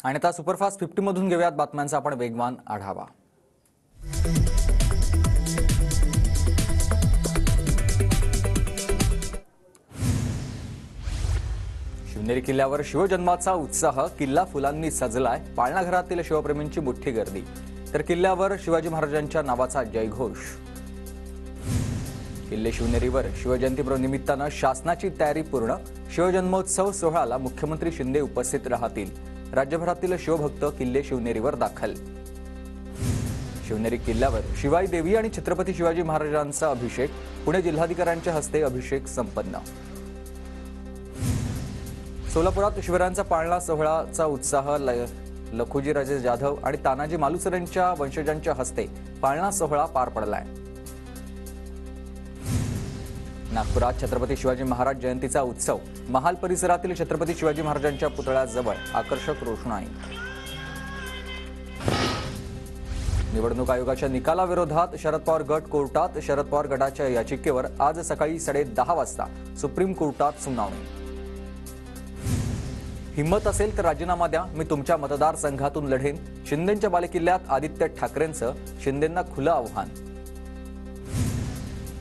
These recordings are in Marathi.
आणि आता सुपरफास्ट 50 मधून घेऊयात बातम्यांचा आपण वेगवान आढावा। शिवनेरी किल्ल्यावर शिवजन्माचा उत्साह, किल्ला फुलांनी सजलाय, पाळणा घरातील शिवप्रेमींची मोठी गर्दी, तर किल्ल्यावर शिवाजी महाराजांच्या नावाचा जयघोष। किल्ले शिवनेरीवर शिवजयंती निमित्तानं शासनाची तयारी पूर्ण, शिवजन्मोत्सव सोहळ्याला मुख्यमंत्री शिंदे उपस्थित राहतील, राज्यभरातील शिवभक्त किल्ले शिवनेरीवर दाखल। शिवनेरी किल्ल्यावर शिवाई देवी आणि छत्रपती शिवाजी महाराजांचा अभिषेक, पुणे जिल्हाधिकाऱ्यांच्या हस्ते अभिषेक संपन्न। सोलापुरात शिवरायांचा पाळणा सोहळ्याचा उत्साह, लखुजीराजे जाधव आणि तानाजी मालुसरेंच्या वंशजांच्या हस्ते पाळणा सोहळा पार पडलाय। नागपुरात छत्रपती शिवाजी महाराज जयंतीचा उत्सव, महाल परिसरातील छत्रपती शिवाजी महाराजांच्या पुतळ्याजवळ आकर्षक रोषणाई। निवडणूक आयोगाच्या निकालाविरोधात शरद पवार गट कोर्टात, शरद पवार गटाच्या याचिकेवर आज सकाळी 10:30 वाजता सुप्रीम कोर्टात सुनावणी। हिम्मत असेल तर राजीनामा द्या, मी तुमच्या मतदारसंघातून लढेन, शिंदेंच्या बालेकिल्ल्यात आदित्य ठाकरेंचं शिंदेंना खुलं आव्हान।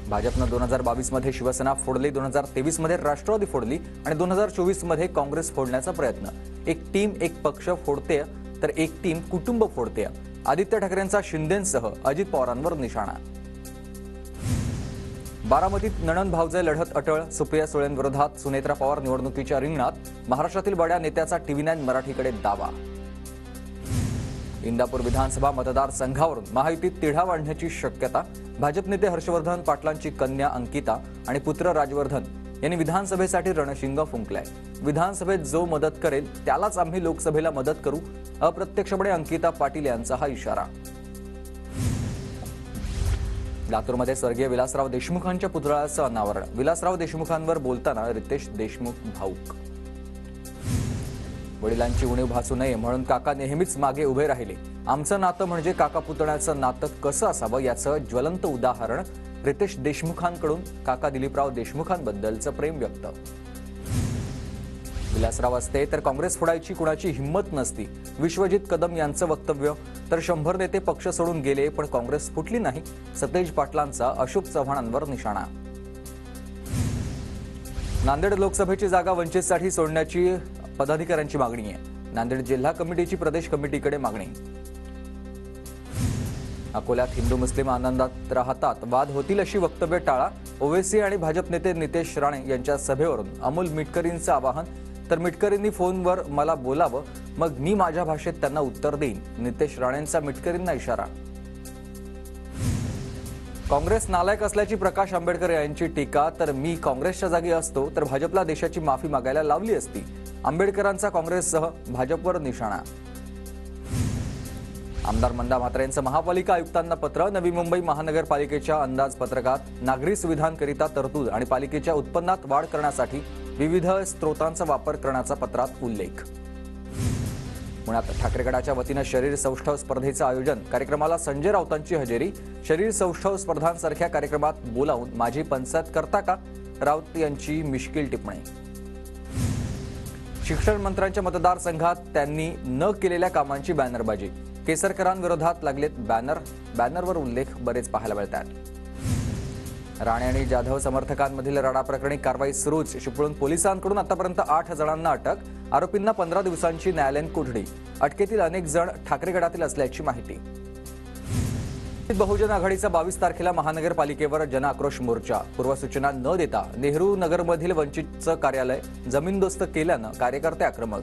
भाजपनं 2022 मध्ये शिवसेना फोडली, 2023 मध्ये राष्ट्रवादी फोडली आणि 2024 मध्ये काँग्रेस फोडण्याचा प्रयत्न। एक टीम एक पक्ष फोडते तर एक टीम कुटुंब फोडते, आदित्य ठाकरेंचा शिंदेंसह अजित पवारांवर निशाणा। बारामतीत नणंद भावजय लढत अटळ, सुप्रिया सुळेंविरोधात सुनेत्रा पवार निवडणुकीच्या रिंगणात, महाराष्ट्रातील बड्या नेत्याचा TV9 मराठीकडे दावा। इंदापूर विधानसभा मतदारसंघावरून महायुतीत तिढा वाढण्याची शक्यता, भाजप नेते हर्षवर्धन पाटलांची कन्या अंकिता आणि पुत्र राजवर्धन यांनी विधानसभेसाठी रणशिंग फुंकलाय। विधानसभेत जो मदत करेल त्यालाच आम्ही लोकसभेला मदत करू, अप्रत्यक्षपणे अंकिता पाटील यांचा हा इशारा। लातूरमध्ये स्वर्गीय विलासराव देशमुखांच्या पुतळ्याचं अनावरण, विलासराव देशमुखांवर बोलताना रितेश देशमुख भाऊक। वडिलांची उणीव भासू नये म्हणून काका नेहमीच मागे उभे राहिले, आमचं नातं म्हणजे काका पुतण्याचं नातं कसं असावं याचं ज्वलंत उदाहरण, रितेश देशमुखांकडून काका दिलीपराव देशमुखांबद्दलचं प्रेम व्यक्त। विलासराव असते तर काँग्रेस फोडायची कुणाची हिंमत नसती, विश्वजित कदम यांचं वक्तव्य, तर 100 नेते पक्ष सोडून गेले पण काँग्रेस फुटली नाही, सतेज पाटलांचा अशोक चव्हाणांवर निशाणा। नांदेड लोकसभेची जागा वंचितसाठी सोडण्याची पदाधिकाऱ्यांची मागणी आहे, नांदेड जिल्हा कमिटीची प्रदेश कमिटीकडे मागणी। अकोल्यात हिंदू मुस्लिम आनंदात राहतात, वाद होतील अशी वक्तव्य टाळा, ओवेसी आणि भाजप नेते नितेश राणे यांच्या सभेवरून अमोल मिटकरींचं आवाहन, तर मिटकरींनी फोनवर मला बोलावं मग मी माझ्या भाषेत त्यांना उत्तर देईन, नितेश राणेंचा मिटकरींना इशारा। काँग्रेस नालायक असल्याची प्रकाश आंबेडकर यांची टीका, तर मी काँग्रेसच्या जागी असतो तर भाजपला देशाची माफी मागायला लावली असती, आंबेडकरांचा काँग्रेससह भाजपवर निशाणा। आमदार मंदा म्हात्रेंचं महापालिका आयुक्तांना पत्र, नवी मुंबई महानगरपालिकेच्या अंदाजपत्रकात नागरी सुविधांकरिता तरतूद आणि पालिकेच्या उत्पन्नात वाढ करण्यासाठी विविध स्त्रोतांचा वापर करण्याचा पत्रात उल्लेख। पुण्यात ठाकरे गटाच्या वतीनं शरीर सौष्ठव स्पर्धेचं आयोजन, कार्यक्रमाला संजय राऊतांची हजेरी, शरीर सौष्ठव स्पर्धांसारख्या कार्यक्रमात बोलावून माझी पंचायत करता का, राऊत यांची मिश्किल टिप्पणी। शिक्षण मंत्र्यांच्या मतदारसंघात त्यांनी न केलेल्या कामांची बॅनरबाजी, केसरकरांविरोधात लागलेत बॅनर, बॅनरवर उल्लेख बरेच पाहायला मिळतात। राणे आणि जाधव समर्थकांमधील राडा प्रकरणी कारवाई सुरूच, चिपळूण पोलिसांकडून आतापर्यंत 8 जणांना अटक, आरोपींना 15 दिवसांची न्यायालयीन कोठडी, अटकेतील अनेक जण ठाकरे गटातील असल्याची माहिती। बहुजन आघाडीचा 22 तारखेला महानगरपालिकेवर जनआक्रोश मोर्चा, पूर्वसूचना न देता नेहरू नगरमधील वंचितचं कार्यालय जमीनदोस्त केल्यानं कार्यकर्ते आक्रमक।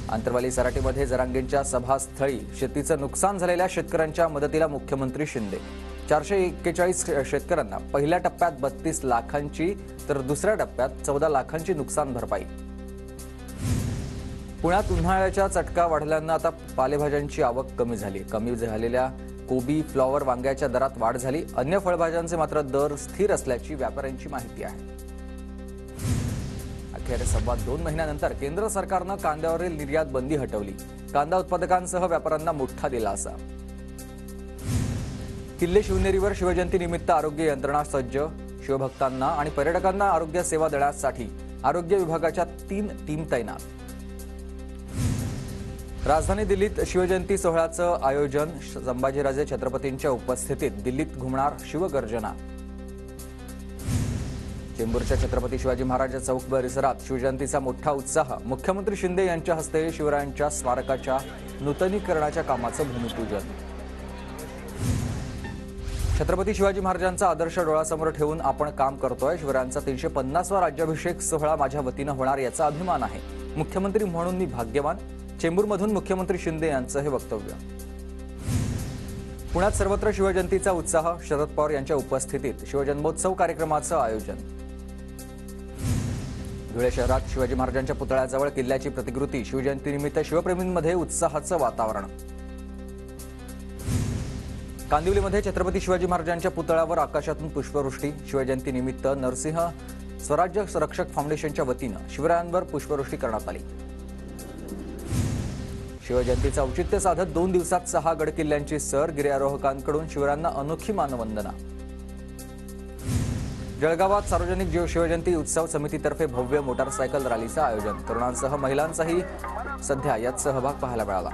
आंतरवाली सराटीमध्ये जरांगेंच्या सभास्थळी शेतीचं नुकसान झालेल्या शेतकऱ्यांच्या मदतीला मुख्यमंत्री शिंदे, 441 शेतकऱ्यांना पहिल्या टप्प्यात 32 लाखांची तर दुसऱ्या टप्प्यात 14 लाखांची नुकसान भरपाई। पुण्यात उन्हाळ्याचा चटका वाढल्यानं आता पालेभाज्यांची आवक कमी झाली, कमी झालेल्या कोबी, फ्लॉवर, वांग्याच्या दरात वाढ झाली, अन्य फळभाज्यांचे मात्र दर स्थिर असल्याची व्यापाऱ्यांची माहिती आहे। अखेर 2.25 महिन्यानंतर केंद्र सरकारनं कांद्यावरील निर्यात बंदी हटवली, कांदा उत्पादकांसह व्यापाऱ्यांना मोठा दिलासा। किल्ले शिवनेरीवर शिवजयंती निमित्त आरोग्य यंत्रणा सज्ज, शिवभक्तांना आणि पर्यटकांना आरोग्य सेवा देण्यासाठी आरोग्य विभागाच्या 3 टीम तैनात। राजधानी दिल्लीत शिवजयंती सोहळ्याचं आयोजन संभाजीराजे छत्रपतींच्या उपस्थितीत दिल्लीत घुमणार शिवगर्जना। चेंबूरच्या छत्रपती शिवाजी महाराज चौक परिसरात शिवजयंतीचा मोठा उत्साह। मुख्यमंत्री शिंदे यांच्या हस्ते शिवरायांच्या स्मारकाच्या नूतनीकरणाच्या कामाचं भूमिपूजन। छत्रपती शिवाजी महाराजांचा आदर्श डोळ्यासमोर ठेवून आपण काम करतोय। शिवरायांचा 350वा राज्याभिषेक सोहळा माझ्या वतीनं होणार याचा अभिमान आहे। मुख्यमंत्री म्हणून मी भाग्यवान। चेंबूरमधून मुख्यमंत्री शिंदे यांचं हे वक्तव्य। पुण्यात सर्वत्र शिवजयंतीचा उत्साह। शरद पवार यांच्या उपस्थितीत शिवजन्मोत्सव कार्यक्रमाचं आयोजन। धुळे शहरात शिवाजी महाराजांच्या पुतळ्याजवळ किल्ल्याची प्रतिकृती। शिवजयंतीनिमित्त शिवप्रेमींमध्ये उत्साहाचं वातावरण। कांदिवलीमध्ये छत्रपती शिवाजी महाराजांच्या पुतळ्यावर आकाशातून पुष्पवृष्टी। शिवजयंतीनिमित्त नरसिंह स्वराज्य रक्षक फाउंडेशनच्या वतीनं शिवरायांवर पुष्पवृष्टी करण्यात आली। शिवजयंतीचं औचित्य साधत 2 दिवसात 6 गडकिल्ल्यांची सर। गिर्यारोहकांकडून शिवरायांना अनोखी मानवंदना। जळगावात सार्वजनिक शिवजयंती उत्सव समितीतर्फे भव्य मोटारसायकल रॅलीचं आयोजन। तरुणांसह महिलांचाही सध्या यात सहभाग पाहायला मिळाला।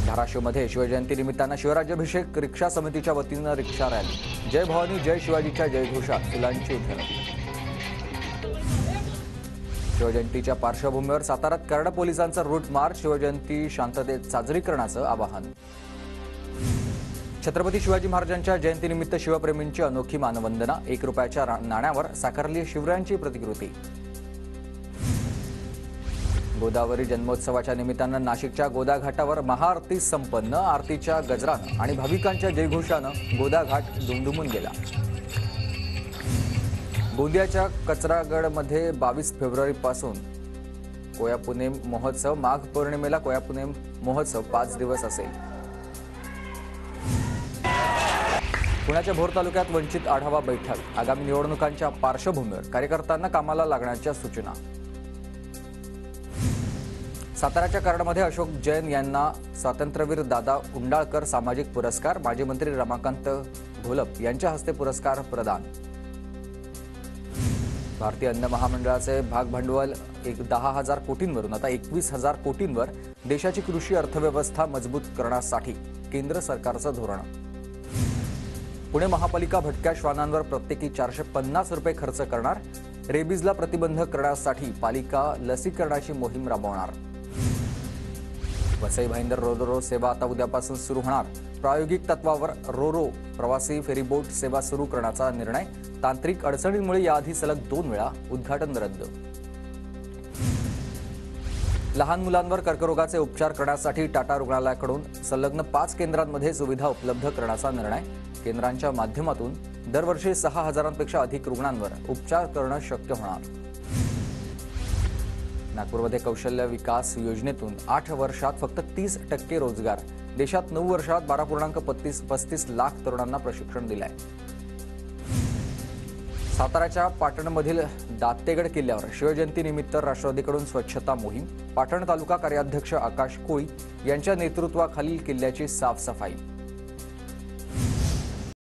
धाराशिवमध्ये शिवजयंती निमित्तानं शिवराज्याभिषेक रिक्षा समितीच्या वतीनं रिक्षा रॅली। जय भवानी जय शिवाजीच्या जयघोषात फुलांची उधळण। शिवजयंतीच्या पार्श्वभूमीवर साताऱ्यात कराड पोलिसांचा रूट मार्च। शिवजयंती शांततेत साजरी करण्याचं आवाहन। छत्रपती शिवाजी महाराजांच्या जयंतीनिमित्त शिवप्रेमींची अनोखी मानवंदना। 1 रुपयाच्या नाण्यावर साकारली शिवरायांची प्रतिकृती। गोदावरी जन्मोत्सवाच्या निमित्तानं नाशिकच्या गोदा घाटावर महाआरती संपन्न। आरतीच्या गजरानं आणि भाविकांच्या जयघोषानं गोदा घाट दुमदुमून गेला। गोंदियाच्या कचरागडमध्ये 22 फेब्रुवारीपासून कोयापुनेम महोत्सव। माघ पौर्णिमेला कोयापुनेम महोत्सव 5 दिवस असेल। पुण्याच्या भोर तालुक्यात वंचित आढावा बैठक। आगामी निवडणुकांच्या पार्श्वभूमीवर कार्यकर्त्यांना कामाला लागण्याच्या सूचना। साताऱ्याच्या कराडमध्ये अशोक जैन यांना स्वातंत्र्यवीर दादा उंडाळकर सामाजिक पुरस्कार। माजी मंत्री रमाकांत घोलप यांच्या हस्ते पुरस्कार प्रदान। भारतीय अन्न महामंडळाचे भागभांडवल 10,000 कोटींवरून आता 21,000 कोटींवर। देशाची कृषी अर्थव्यवस्था मजबूत करण्यासाठी केंद्र सरकारचं धोरण। पुणे महापालिका भटक्या श्वानांवर प्रत्येकी 450 रुपये खर्च करणार। रेबीजला प्रतिबंध करण्यासाठी पालिका लसीकरणाची मोहीम राबवणार। वसई भाईंदर रोरो सेवा आता उद्यापासून सुरू होणार। प्रायोगिक तत्वावर रोरो प्रवासी फेरीबोट सेवा सुरू करण्याचा निर्णय। तांत्रिक अडचणींमुळे याआधी सलग 2 वेळा उद्घाटन रद्द। लहान मुलांवर कर्करोगाचे उपचार करण्यासाठी टाटा रुग्णालयाकडून संलग्न 5 केंद्रांमध्ये सुविधा उपलब्ध करण्याचा निर्णय। केंद्रांच्या माध्यमातून दरवर्षी 6,000पेक्षा अधिक रुग्णांवर उपचार करणं शक्य होणार। नागपूरमध्ये कौशल्य विकास योजनेतून 8 वर्षात फक्त 30% रोजगार। देशात 9 वर्षात 12.35 लाख तरुणांना प्रशिक्षण दिलंय। साताऱ्याच्या पाटणमधील दातेगड किल्ल्यावर शिवजयंतीनिमित्त राष्ट्रवादीकडून स्वच्छता मोहीम। पाटण तालुका कार्याध्यक्ष आकाश कोळी यांच्या नेतृत्वाखालील किल्ल्याची साफसफाई।